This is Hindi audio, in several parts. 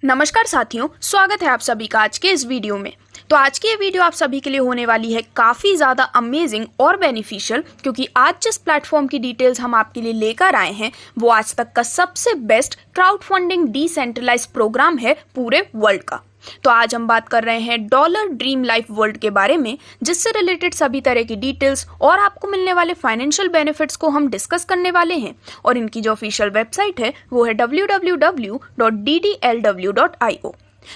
नमस्कार साथियों, स्वागत है आप सभी का आज के इस वीडियो में। तो आज की ये वीडियो आप सभी के लिए होने वाली है काफ़ी ज़्यादा अमेजिंग और बेनिफिशियल, क्योंकि आज जिस प्लेटफॉर्म की डिटेल्स हम आपके लिए लेकर आए हैं वो आज तक का सबसे best crowd funding decentralize program है पूरे वर्ल्ड का। तो आज हम बात कर रहे हैं डॉलर ड्रीम लाइफ वर्ल्ड के बारे में, जिससे रिलेटेड सभी तरह की डिटेल्स और आपको मिलने वाले फाइनेंशियल बेनिफिट्स को हम डिस्कस करने वाले हैं। और इनकी जो ऑफिशियल वेबसाइट है वो है www.ddlw.io।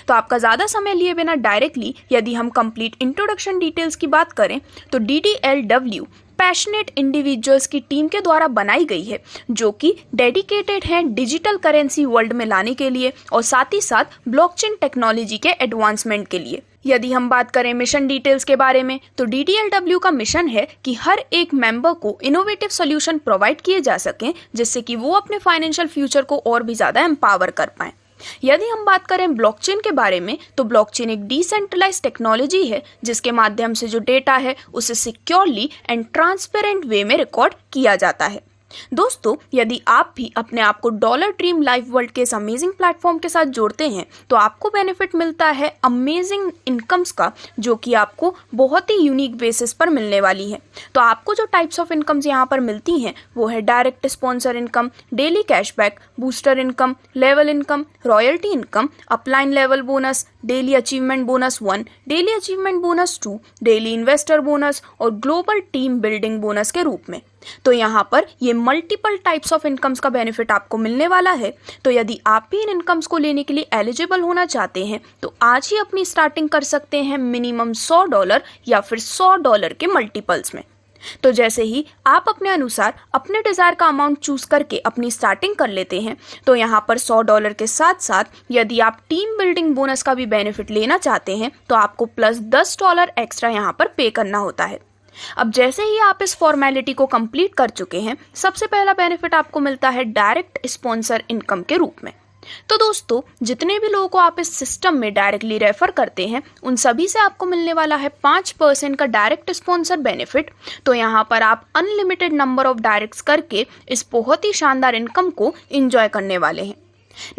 तो आपका ज़्यादा समय लिए बिना डायरेक्टली यदि हम कंप्लीट इंट्रोडक्शन डिटेल्स की बात करें तो DDLW पैशनेट इंडिविजुअल्स की टीम के द्वारा बनाई गई है, जो कि डेडिकेटेड हैं डिजिटल करेंसी वर्ल्ड में लाने के लिए और साथ ही साथ ब्लॉकचेन टेक्नोलॉजी के एडवांसमेंट के लिए। यदि हम बात करें मिशन डिटेल्स के बारे में तो DDLW का मिशन है कि हर एक मेंबर को इनोवेटिव सॉल्यूशन प्रोवाइड किए जा सकें, जिससे कि वो अपने फाइनेंशियल फ्यूचर को और भी ज़्यादा एम्पावर कर पाएं। यदि हम बात करें ब्लॉकचेन के बारे में तो ब्लॉकचेन एक डिसेंट्रलाइज टेक्नोलॉजी है, जिसके माध्यम से जो डेटा है उसे सिक्योरली एंड ट्रांसपेरेंट वे में रिकॉर्ड किया जाता है। दोस्तों, यदि आप भी अपने आप को डॉलर ड्रीम लाइफ वर्ल्ड के इस अमेजिंग प्लेटफॉर्म के साथ जोड़ते हैं तो आपको बेनिफिट मिलता है अमेजिंग इनकम्स का, जो कि आपको बहुत ही यूनिक बेसिस पर मिलने वाली है। तो आपको जो टाइप्स ऑफ इनकम्स यहाँ पर मिलती हैं वो है direct sponsor income, daily cashback, booster income, level income, royalty income, upline level bonus, daily achievement bonus 1, daily achievement bonus 2, daily investor bonus और ग्लोबल टीम बिल्डिंग बोनस के रूप में। तो यहाँ पर ये मल्टीपल टाइप्स ऑफ इनकम्स का बेनिफिट आपको मिलने वाला है। तो यदि आप भी इन इनकम्स को लेने के लिए एलिजिबल होना चाहते हैं तो आज ही अपनी स्टार्टिंग कर सकते हैं मिनिमम $100 या फिर $100 के मल्टीपल्स में। तो जैसे ही आप अपने अनुसार अपने डिजायर का अमाउंट चूज करके अपनी स्टार्टिंग कर लेते हैं तो यहाँ पर $100 के साथ साथ यदि आप टीम बिल्डिंग बोनस का भी बेनिफिट लेना चाहते हैं तो आपको प्लस $10 एक्स्ट्रा यहाँ पर पे करना होता है। अब जैसे ही आप इस फॉर्मेलिटी को कंप्लीट कर चुके हैं, सबसे पहला बेनिफिट आपको मिलता है डायरेक्ट स्पॉन्सर इनकम के रूप में। तो दोस्तों, जितने भी लोगों को आप इस सिस्टम में डायरेक्टली रेफर करते हैं उन सभी से आपको मिलने वाला है 5% का डायरेक्ट स्पॉन्सर बेनिफिट। तो यहाँ पर आप अनलिमिटेड नंबर ऑफ डायरेक्ट्स करके इस बहुत ही शानदार इनकम को एंजॉय करने वाले हैं।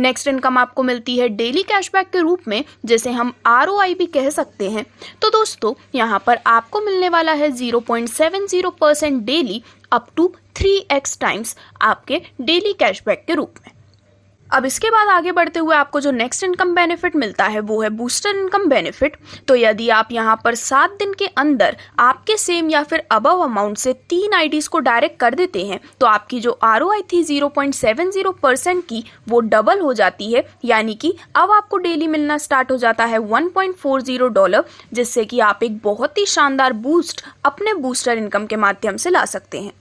नेक्स्ट इनकम आपको मिलती है डेली कैशबैक के रूप में, जिसे हम ROI भी कह सकते हैं। तो दोस्तों, यहाँ पर आपको मिलने वाला है 0.70% daily up to 3x times आपके डेली कैशबैक के रूप में। अब इसके बाद आगे बढ़ते हुए आपको जो नेक्स्ट इनकम बेनिफिट मिलता है वो है बूस्टर इनकम बेनिफिट। तो यदि आप यहाँ पर 7 दिन के अंदर आपके सेम या फिर अबव अमाउंट से 3 IDs को डायरेक्ट कर देते हैं तो आपकी जो ROI थी 0.70% की वो डबल हो जाती है, यानी कि अब आपको डेली मिलना स्टार्ट हो जाता है $1.40, जिससे कि आप एक बहुत ही शानदार बूस्ट अपने बूस्टर इनकम के माध्यम से ला सकते हैं।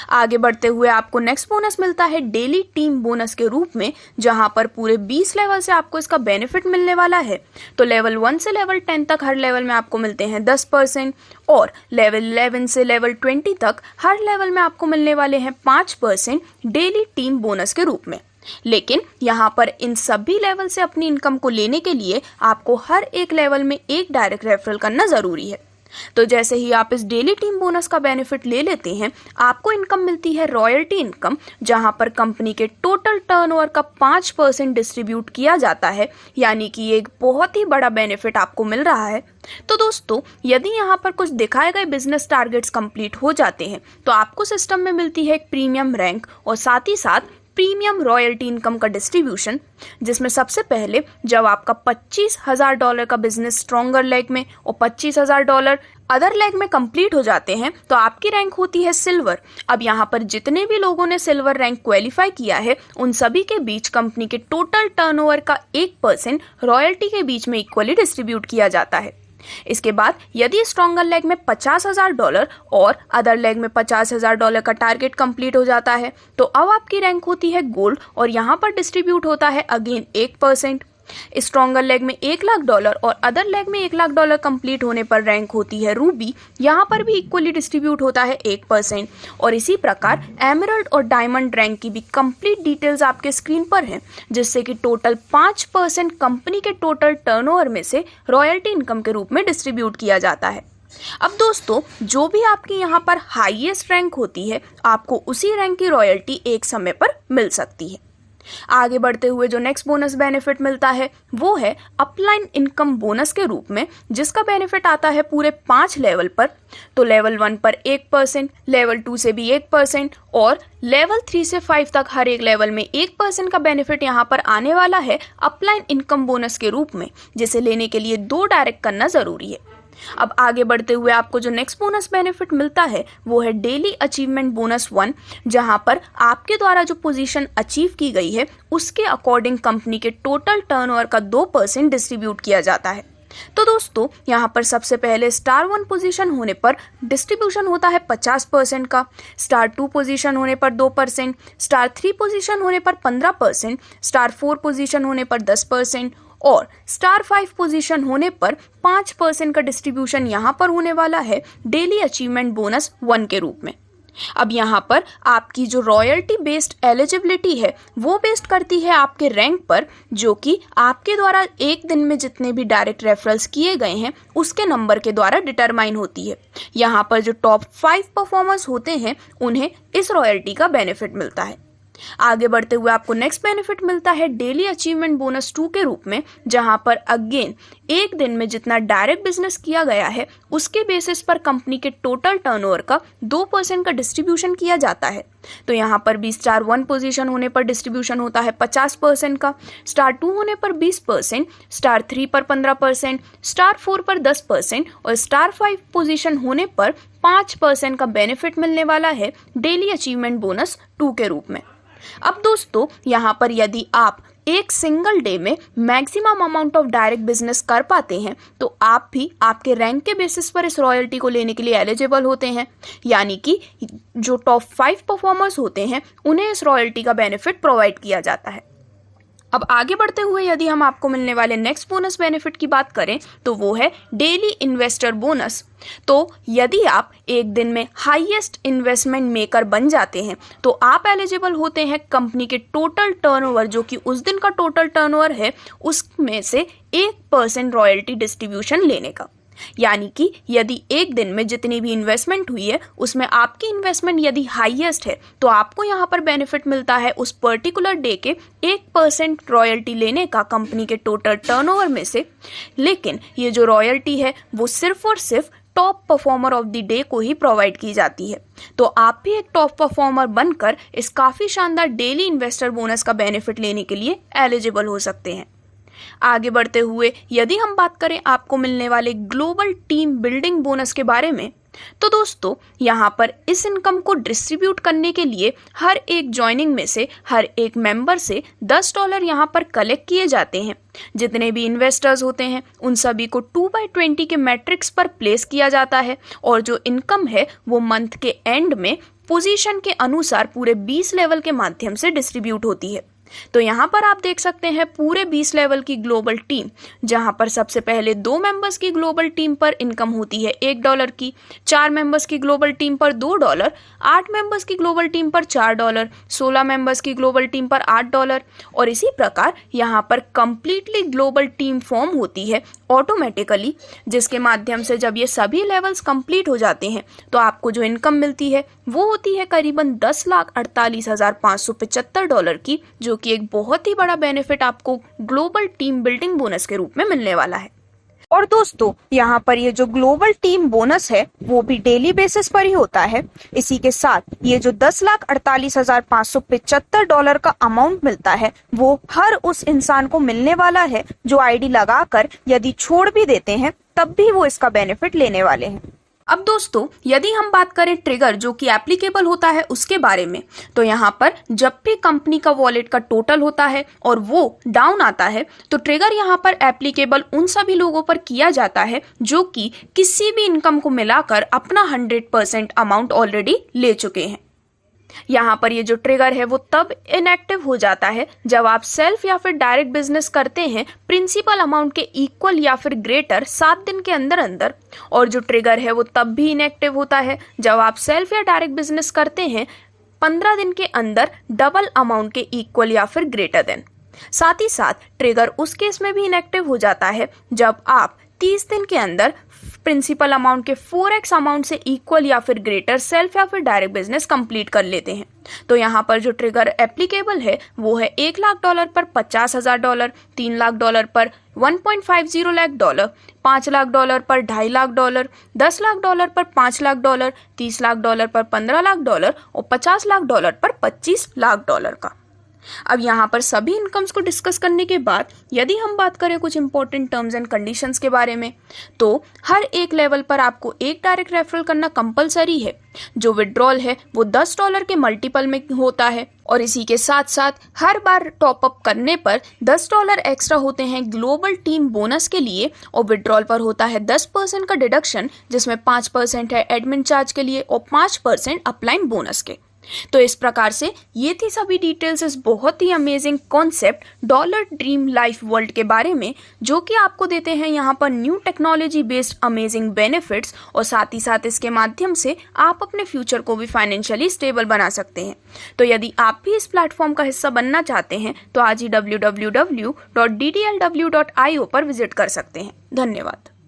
आगे बढ़ते हुए आपको नेक्स्ट बोनस मिलता है डेली टीम बोनस के रूप में, जहां पर पूरे 20 लेवल से आपको इसका बेनिफिट मिलने वाला है। तो लेवल 1 से लेवल 10 तक हर लेवल में आपको मिलते हैं 10% और लेवल 11 से लेवल 20 तक हर लेवल में आपको मिलने वाले हैं 5% डेली टीम बोनस के रूप में। लेकिन यहाँ पर इन सभी लेवल से अपनी इनकम को लेने के लिए आपको हर एक लेवल में एक डायरेक्ट रेफरल करना जरूरी है। तो जैसे ही आप इस डेली टीम बोनस का बेनिफिट ले लेते हैं आपको इनकम मिलती है रॉयल्टी इनकम, जहां पर कंपनी के टोटल टर्नओवर का 5% डिस्ट्रीब्यूट किया जाता है, यानी कि ये एक बहुत ही बड़ा बेनिफिट आपको मिल रहा है। तो दोस्तों, यदि यहाँ पर कुछ दिखाए गए बिजनेस टारगेट्स कंप्लीट हो जाते हैं तो आपको सिस्टम में मिलती है एक प्रीमियम रैंक और साथ ही साथ प्रीमियम रॉयल्टी इनकम का डिस्ट्रीब्यूशन, जिसमें सबसे पहले जब आपका $25,000 का बिजनेस स्ट्रॉन्गर लेग में और $25,000 अदर लेग में कंप्लीट हो जाते हैं तो आपकी रैंक होती है सिल्वर। अब यहाँ पर जितने भी लोगों ने सिल्वर रैंक क्वालिफाई किया है उन सभी के बीच कंपनी के टोटल टर्नओवर का 1% रॉयल्टी के बीच में इक्वली डिस्ट्रीब्यूट किया जाता है। इसके बाद यदि स्ट्रॉन्गर लेग में $50,000 और अदर लेग में $50,000 का टारगेट कंप्लीट हो जाता है तो अब आपकी रैंक होती है गोल्ड और यहाँ पर डिस्ट्रीब्यूट होता है अगेन 1%। स्ट्रॉन्गर लेग में $1,00,000 और अदर लेग में $1,00,000 कंप्लीट होने पर रैंक होती है रूबी, यहाँ पर भी इक्वली डिस्ट्रीब्यूट होता है 1%। और इसी प्रकार एमरल्ड और डायमंड रैंक की भी कंप्लीट डिटेल्स आपके स्क्रीन पर हैं, जिससे कि टोटल 5% कंपनी के टोटल टर्नओवर में से रॉयल्टी इनकम के रूप में डिस्ट्रीब्यूट किया जाता है। अब दोस्तों, जो भी आपकी यहाँ पर हाईएस्ट रैंक होती है आपको उसी रैंक की रॉयल्टी एक समय पर मिल सकती है। आगे बढ़ते हुए जो नेक्स्ट बोनस बेनिफिट मिलता है वो है अपलाइन इनकम बोनस के रूप में, जिसका बेनिफिट आता है पूरे 5 लेवल पर। तो लेवल 1 पर 1%, लेवल 2 से भी 1% और लेवल 3 से 5 तक हर एक लेवल में 1% का बेनिफिट यहाँ पर आने वाला है अपलाइन इनकम बोनस के रूप में, जिसे लेने के लिए 2 डायरेक्ट करना जरूरी है। अब आगे बढ़ते हुए आपको जो नेक्स्ट बोनस बेनिफिट मिलता है वो है डेली अचीवमेंट बोनस 1, जहां पर आपके द्वारा जो पोजीशन अचीव की गई है उसके अकॉर्डिंग कंपनी के टोटल टर्नओवर का 2% डिस्ट्रीब्यूट किया जाता है। तो दोस्तों यहाँ पर सबसे पहले स्टार 1 पोजीशन होने पर डिस्ट्रीब्यूशन होता है 50% का, स्टार 2 पोजीशन होने पर 2%, स्टार 3 पोजीशन होने पर 15%, स्टार 4 पोजीशन होने पर 10% और स्टार 5 पोजीशन होने पर 5% का डिस्ट्रीब्यूशन यहाँ पर होने वाला है डेली अचीवमेंट बोनस 1 के रूप में। अब यहाँ पर आपकी जो रॉयल्टी बेस्ड एलिजिबिलिटी है वो बेस्ड करती है आपके रैंक पर, जो कि आपके द्वारा एक दिन में जितने भी डायरेक्ट रेफरल्स किए गए हैं उसके नंबर के द्वारा डिटरमाइन होती है। यहाँ पर जो टॉप 5 परफॉर्मर्स होते हैं उन्हें इस रॉयल्टी का बेनिफिट मिलता है। आगे बढ़ते हुए आपको नेक्स्ट बेनिफिट मिलता है डेली अचीवमेंट बोनस 2 के रूप में, जहां पर अगेन एक दिन में जितना डायरेक्ट बिजनेस किया गया है उसके बेसिस पर कंपनी के टोटल टर्नओवर का 2% का डिस्ट्रीब्यूशन किया जाता है। तो यहाँ पर भी स्टार 1 पोजीशन होने पर डिस्ट्रीब्यूशन होता है 50% का, स्टार 2 होने पर 20%, स्टार 3 पर 15%, स्टार 4 पर 10% और स्टार 5 पोजीशन होने पर 5% का बेनिफिट मिलने वाला है डेली अचीवमेंट बोनस 2 के रूप में। अब दोस्तों यहाँ पर यदि आप एक सिंगल डे में maximum amount of direct business कर पाते हैं तो आप भी आपके रैंक के बेसिस पर इस रॉयल्टी को लेने के लिए एलिजिबल होते हैं, यानी कि जो टॉप 5 परफॉर्मर्स होते हैं उन्हें इस रॉयल्टी का बेनिफिट प्रोवाइड किया जाता है। अब आगे बढ़ते हुए यदि हम आपको मिलने वाले नेक्स्ट बोनस बेनिफिट की बात करें तो वो है डेली इन्वेस्टर बोनस। तो यदि आप एक दिन में हाईएस्ट इन्वेस्टमेंट मेकर बन जाते हैं तो आप एलिजिबल होते हैं कंपनी के टोटल टर्नओवर, जो कि उस दिन का टोटल टर्नओवर है, उसमें से 1% रॉयल्टी डिस्ट्रीब्यूशन लेने का। यानी कि यदि एक दिन में जितनी भी इन्वेस्टमेंट हुई है उसमें आपकी इन्वेस्टमेंट यदि हाईएस्ट है तो आपको यहाँ पर बेनिफिट मिलता है उस पर्टिकुलर डे के 1% रॉयल्टी लेने का कंपनी के टोटल टर्नओवर में से। लेकिन ये जो रॉयल्टी है वो सिर्फ और सिर्फ top performer of the day को ही प्रोवाइड की जाती है। तो आप भी एक टॉप परफॉर्मर बनकर इस काफ़ी शानदार डेली इन्वेस्टर बोनस का बेनिफिट लेने के लिए एलिजिबल हो सकते हैं। आगे बढ़ते हुए यदि हम बात करें आपको मिलने वाले ग्लोबल टीम बिल्डिंग बोनस के बारे में, तो दोस्तों यहाँ पर इस इनकम को डिस्ट्रीब्यूट करने के लिए हर एक ज्वाइनिंग में से हर एक मेंबर से $10 यहाँ पर कलेक्ट किए जाते हैं। जितने भी इन्वेस्टर्स होते हैं उन सभी को 2/20 के मैट्रिक्स पर प्लेस किया जाता है और जो इनकम है वो मंथ के एंड में पोजीशन के अनुसार पूरे 20 लेवल के माध्यम से डिस्ट्रीब्यूट होती है। तो यहाँ पर आप देख सकते हैं पूरे 20 लेवल की ग्लोबल टीम, जहाँ पर सबसे पहले 2 मेंबर्स की ग्लोबल टीम पर इनकम होती है $1 की, 4 मेंबर्स की ग्लोबल टीम पर $2, 8 मेंबर्स की ग्लोबल टीम पर $4, 16 मेंबर्स की ग्लोबल टीम पर $8 और इसी प्रकार यहाँ पर कंप्लीटली ग्लोबल टीम फॉर्म होती है ऑटोमेटिकली, जिसके माध्यम से जब ये सभी लेवल्स कंप्लीट हो जाते हैं तो आपको जो इनकम मिलती है वो होती है करीबन $10,48,575 की, जो कि एक बहुत ही बड़ा बेनिफिट आपको ग्लोबल टीम बिल्डिंग बोनस के रूप में मिलने वाला है। और दोस्तों यहाँ पर ये जो ग्लोबल टीम बोनस है वो भी डेली बेसिस पर ही होता है। इसी के साथ ये जो $10,48,575 का अमाउंट मिलता है वो हर उस इंसान को मिलने वाला है जो आईडी लगाकर यदि छोड़ भी देते हैं तब भी वो इसका बेनिफिट लेने वाले हैं। अब दोस्तों यदि हम बात करें ट्रिगर जो कि एप्लीकेबल होता है उसके बारे में, तो यहाँ पर जब भी कंपनी का वॉलेट का टोटल होता है और वो डाउन आता है तो ट्रिगर यहाँ पर एप्लीकेबल उन सभी लोगों पर किया जाता है जो कि किसी भी इनकम को मिलाकर अपना 100% अमाउंट ऑलरेडी ले चुके हैं। यहाँ पर ये जो ट्रिगर है वो तब इनएक्टिव हो जाता है जब आप सेल्फ या फिर डायरेक्ट बिजनेस करते हैं प्रिंसिपल अमाउंट के इक्वल या फिर ग्रेटर 7 दिन के अंदर अंदर, और जो ट्रिगर है वो तब भी इनएक्टिव होता है जब आप सेल्फ या डायरेक्ट बिजनेस करते हैं 15 दिन के अंदर डबल अमाउंट के इक्वल या फिर ग्रेटर देन। साथ ही साथ ट्रिगर उस केस में भी इनएक्टिव हो जाता है जब आप 30 दिन के अंदर प्रिंसिपल अमाउंट के 4x अमाउंट से इक्वल या फिर ग्रेटर सेल्फ या फिर डायरेक्ट बिजनेस कंप्लीट कर लेते हैं। तो यहाँ पर जो ट्रिगर एप्लीकेबल है वो है $1 लाख पर $50,000, $3 लाख पर $1.50 लाख, $5 लाख पर $2.5 लाख, $10 लाख पर $5 लाख, $30 लाख पर $15 लाख और $50 लाख पर $25 लाख का। अब यहाँ पर सभी इनकम्स को डिस्कस करने के बाद यदि हम बात करें कुछ इंपॉर्टेंट टर्म्स एंड कंडीशंस के बारे में, तो हर एक लेवल पर आपको एक डायरेक्ट रेफरल करना कंपलसरी है। जो विड्रॉल है वो $10 के मल्टीपल में होता है और इसी के साथ साथ हर बार टॉपअप करने पर $10 एक्स्ट्रा होते हैं ग्लोबल टीम बोनस के लिए और विड्रॉल पर होता है 10% का डिडक्शन, जिसमें 5% है एडमिन चार्ज के लिए और 5% अपलाइन बोनस के। तो इस प्रकार से ये थी सभी डिटेल्स इस बहुत ही amazing concept Dollar Dream Life World के बारे में, जो कि आपको देते हैं यहाँ पर new technology based amazing benefits और साथ ही साथ इसके माध्यम से आप अपने फ्यूचर को भी फाइनेंशियली स्टेबल बना सकते हैं। तो यदि आप भी इस प्लेटफॉर्म का हिस्सा बनना चाहते हैं तो आज ही www.ddlw.io पर विजिट कर सकते हैं। धन्यवाद।